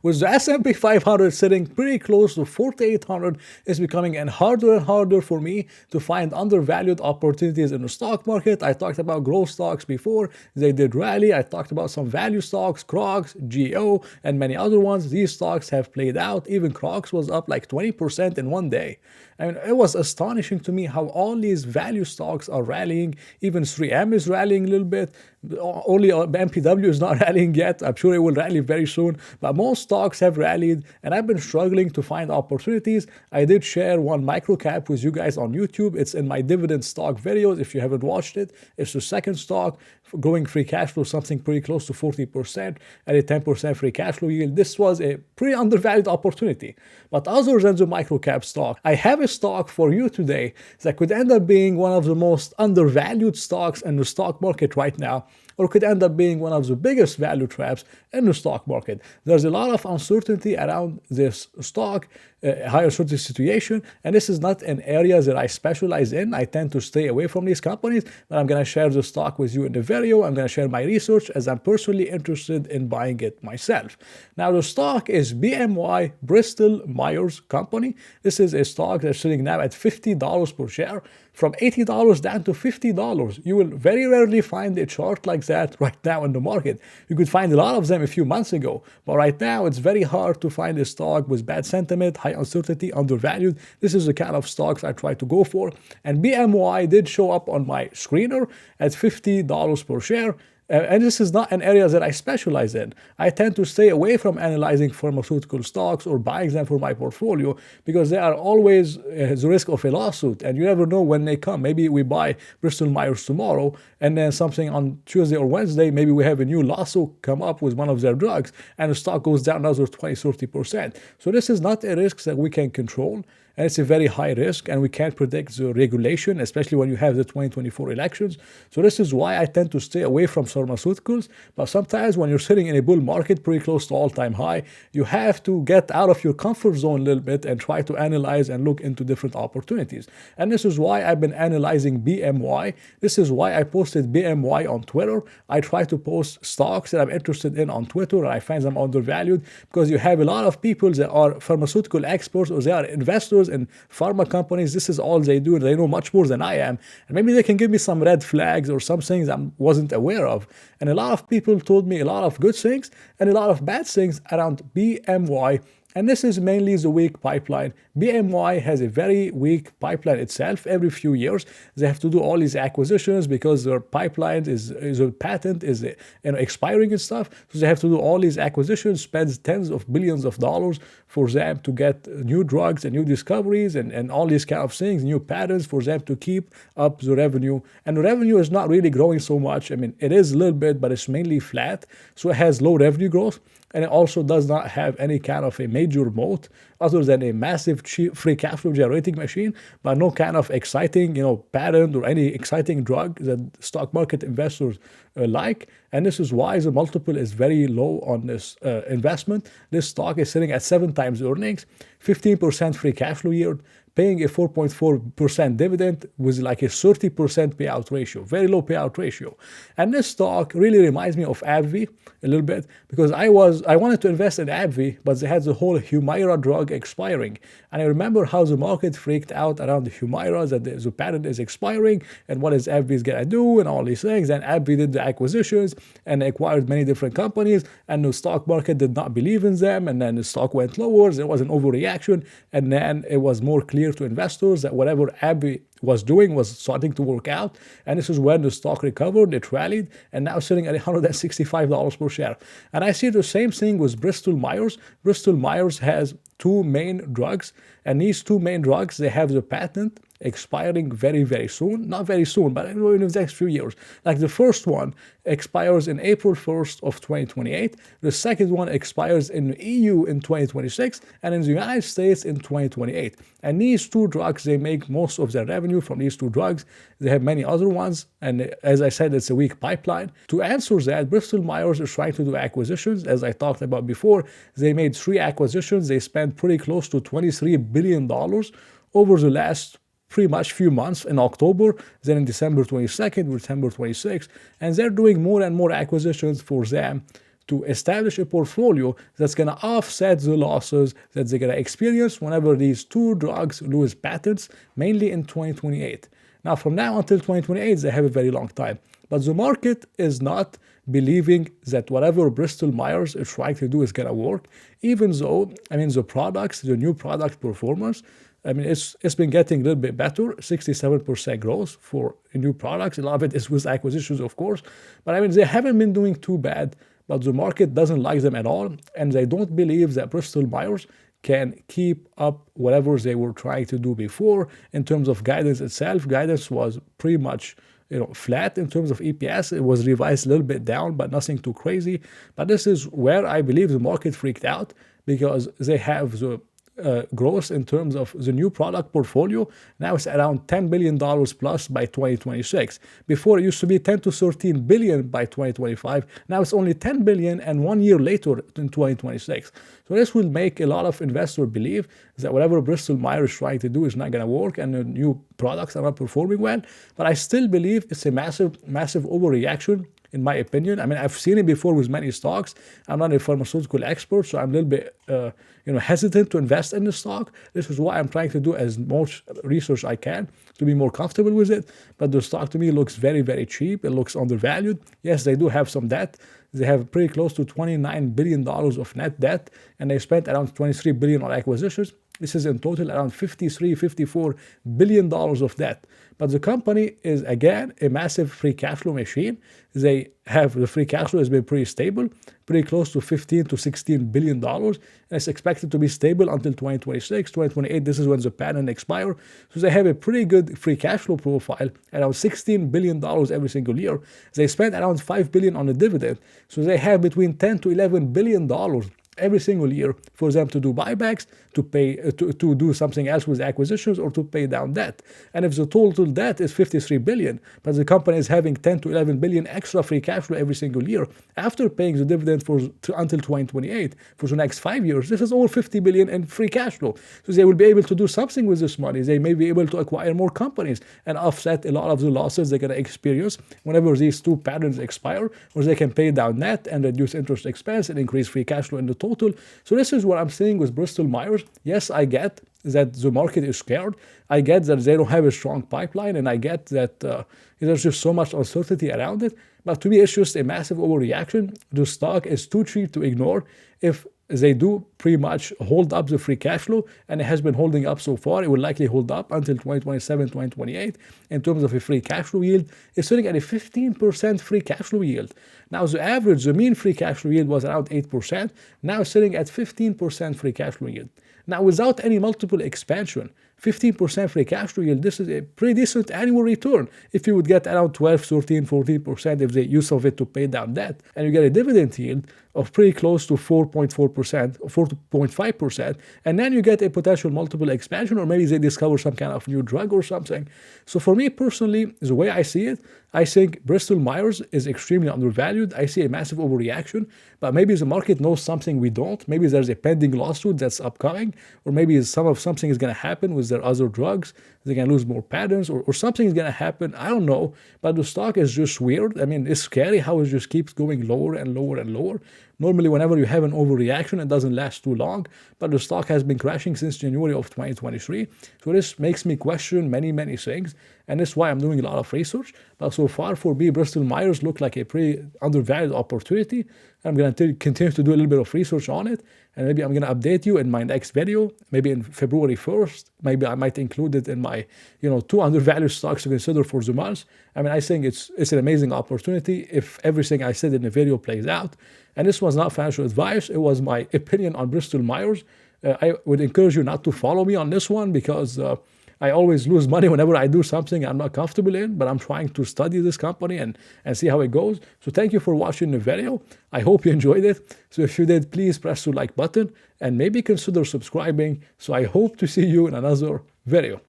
With the S&P 500 sitting pretty close to 4,800, it's becoming harder and harder for me to find undervalued opportunities in the stock market. I talked about growth stocks before. They did rally. I talked about some value stocks, Crocs, GO, and many other ones. These stocks have played out. Even Crocs was up like 20% in one day. I mean, it was astonishing to me how all these value stocks are rallying. Even 3M is rallying a little bit. Only MPW is not rallying yet. I'm sure it will rally very soon. But most stocks have rallied, and I've been struggling to find opportunities. I did share one microcap with you guys on YouTube. It's in my dividend stock videos. If you haven't watched it, it's the second stock growing free cash flow, something pretty close to 40% at a 10% free cash flow yield. This was a pretty undervalued opportunity. But other than the microcap stock, I have a stock for you today that could end up being one of the most undervalued stocks in the stock market right now, or could end up being one of the biggest value traps in the stock market. There's a lot of uncertainty around this stock, high uncertainty situation, and this is not an area that I specialize in. I tend to stay away from these companies, but I'm going to share the stock with you in the video. I'm going to share my research as I'm personally interested in buying it myself. Now, the stock is BMY, Bristol Myers Company. This is a stock that's sitting now at $50 per share. From $80 down to $50. You will very rarely find a chart like that right now in the market. You could find a lot of them a few months ago, but right now it's very hard to find a stock with bad sentiment, high uncertainty, undervalued. This is the kind of stocks I try to go for. And BMY did show up on my screener at $50 per share. And this is not an area that I specialize in. I tend to stay away from analyzing pharmaceutical stocks or buying them for my portfolio because they are always the risk of a lawsuit, and you never know when they come. Maybe we buy Bristol Myers tomorrow, and then something on Tuesday or Wednesday, maybe we have a new lawsuit come up with one of their drugs, and the stock goes down another 20-30%. So this is not a risk that we can control. And it's a very high risk, and we can't predict the regulation, especially when you have the 2024 elections. So this is why I tend to stay away from pharmaceuticals. But sometimes when you're sitting in a bull market pretty close to all-time high, you have to get out of your comfort zone a little bit and try to analyze and look into different opportunities. And this is why I've been analyzing BMY. This is why I posted BMY on Twitter. I try to post stocks that I'm interested in on Twitter, and I find them undervalued because you have a lot of people that are pharmaceutical experts, or they are investors in pharma companies. This is all they do, and they know much more than I am. And maybe they can give me some red flags or some things I wasn't aware of. And a lot of people told me a lot of good things and a lot of bad things around BMY. And this is mainly the weak pipeline. BMY has a very weak pipeline itself. Every few years, they have to do all these acquisitions because their pipeline is a patent is expiring and stuff. So they have to do all these acquisitions, spend tens of billions of dollars for them to get new drugs and new discoveries and all these kind of things, new patents for them to keep up the revenue. And the revenue is not really growing so much. I mean, it is a little bit, but it's mainly flat. So it has low revenue growth. And it also does not have any kind of a major moat other than a massive cheap free cash flow generating machine, but no kind of exciting, patent or any exciting drug that stock market investors like. And this is why the multiple is very low on this investment. This stock is sitting at 7 times earnings, 15% free cash flow yield, paying a 4.4% dividend with like a 30% payout ratio, very low payout ratio. And this stock really reminds me of AbbVie a little bit because I wanted to invest in AbbVie, but they had the whole Humira drug expiring. And I remember how the market freaked out around the Humira, that the patent is expiring and what is AbbVie's gonna do and all these things. And AbbVie did the acquisitions and acquired many different companies, and the stock market did not believe in them, and then the stock went lower. There was an overreaction, and then it was more clear to investors that whatever AbbVie was doing was starting to work out. And this is when the stock recovered, it rallied, and now sitting at $165 per share. And I see the same thing with Bristol Myers. Bristol Myers has 2 main drugs, and these 2 main drugs, they have the patent expiring very, very soon. Not very soon, but in the next few years. Like the first one expires in April 1st of 2028. The second one expires in the EU in 2026 and in the United States in 2028. And these 2 drugs, they make most of their revenue from these 2 drugs. They have many other ones. And as I said, it's a weak pipeline. To answer that, Bristol Myers is trying to do acquisitions. As I talked about before, they made 3 acquisitions. They spent pretty close to $23 billion over the last pretty much few months, in October, then in December 22nd, December 26th, and they're doing more and more acquisitions for them to establish a portfolio that's going to offset the losses that they're going to experience whenever these two drugs lose patents, mainly in 2028. Now, from now until 2028, they have a very long time. But the market is not believing that whatever Bristol Myers is trying to do is going to work, even though, the products, the new product performance, it's been getting a little bit better, 67% growth for new products. A lot of it is with acquisitions, of course. But they haven't been doing too bad, but the market doesn't like them at all. And they don't believe that Bristol Myers can keep up whatever they were trying to do before in terms of guidance itself. Guidance was pretty much flat in terms of EPS. It was revised a little bit down, but nothing too crazy. But this is where I believe the market freaked out, because they have the growth in terms of the new product portfolio. Now it's around $10 billion plus by 2026. Before it used to be 10 to 13 billion by 2025. Now it's only 10 billion, and 1 year later in 2026. So this will make a lot of investors believe that whatever Bristol Myers is trying to do is not going to work, and the new products are not performing well. But I still believe it's a massive overreaction, in my opinion. I've seen it before with many stocks. I'm not a pharmaceutical expert, so I'm a little bit hesitant to invest in the stock. This is why I'm trying to do as much research I can to be more comfortable with it. But the stock to me looks very, very cheap. It looks undervalued. Yes, they do have some debt. They have pretty close to $29 billion of net debt, and they spent around $23 billion on acquisitions. This is in total around $54 billion of debt. But the company is, again, a massive free cash flow machine. The free cash flow has been pretty stable, pretty close to $15 to $16 billion. And it's expected to be stable until 2026, 2028. This is when the patent expires. So they have a pretty good free cash flow profile, around $16 billion every single year. They spend around $5 billion on a dividend. So they have between $10 to $11 billion every single year for them to do buybacks, to pay, to do something else with acquisitions, or to pay down debt. And if the total debt is $53 billion, but the company is having $10 to $11 billion extra free cash flow every single year after paying the dividend until 2028 for the next 5 years, this is all $50 billion in free cash flow. So they will be able to do something with this money. They may be able to acquire more companies and offset a lot of the losses they're going to experience whenever these two patents expire, or they can pay down debt and reduce interest expense and increase free cash flow in the total. So this is what I'm saying with Bristol Myers. Yes, I get that the market is scared. I get that they don't have a strong pipeline, and I get that there's just so much uncertainty around it. But to me, it's just a massive overreaction. The stock is too cheap to ignore. If they do pretty much hold up the free cash flow, and it has been holding up so far, it will likely hold up until 2027, 2028. In terms of a free cash flow yield, it's sitting at a 15% free cash flow yield. Now the mean free cash flow yield was around 8%. Now it's sitting at 15% free cash flow yield. Now, without any multiple expansion, 15% free cash flow yield, this is a pretty decent annual return. If you would get around 12, 13, 14% if they use of it to pay down debt, and you get a dividend yield of pretty close to 4.4%, 4.5%, and then you get a potential multiple expansion, or maybe they discover some kind of new drug or something. So for me personally, the way I see it, I think Bristol Myers is extremely undervalued. I see a massive overreaction, but maybe the market knows something we don't. Maybe there's a pending lawsuit that's upcoming, or maybe something is going to happen with their other drugs. They're going to lose more patents, or something is going to happen. I don't know, but the stock is just weird. It's scary how it just keeps going lower and lower and lower. Normally, whenever you have an overreaction, it doesn't last too long, but the stock has been crashing since January of 2023. So this makes me question many, many things, and that's why I'm doing a lot of research. But so far, for me, Bristol Myers look like a pretty undervalued opportunity. I'm going to continue to do a little bit of research on it, and maybe I'm going to update you in my next video, maybe in February 1st. Maybe I might include it in my, 2 undervalued stocks to consider for the month. I think it's an amazing opportunity if everything I said in the video plays out. And this was not financial advice. It was my opinion on Bristol Myers. I would encourage you not to follow me on this one, because I always lose money whenever I do something I'm not comfortable in, but I'm trying to study this company and see how it goes. So thank you for watching the video. I hope you enjoyed it. So if you did, please press the like button and maybe consider subscribing. So I hope to see you in another video.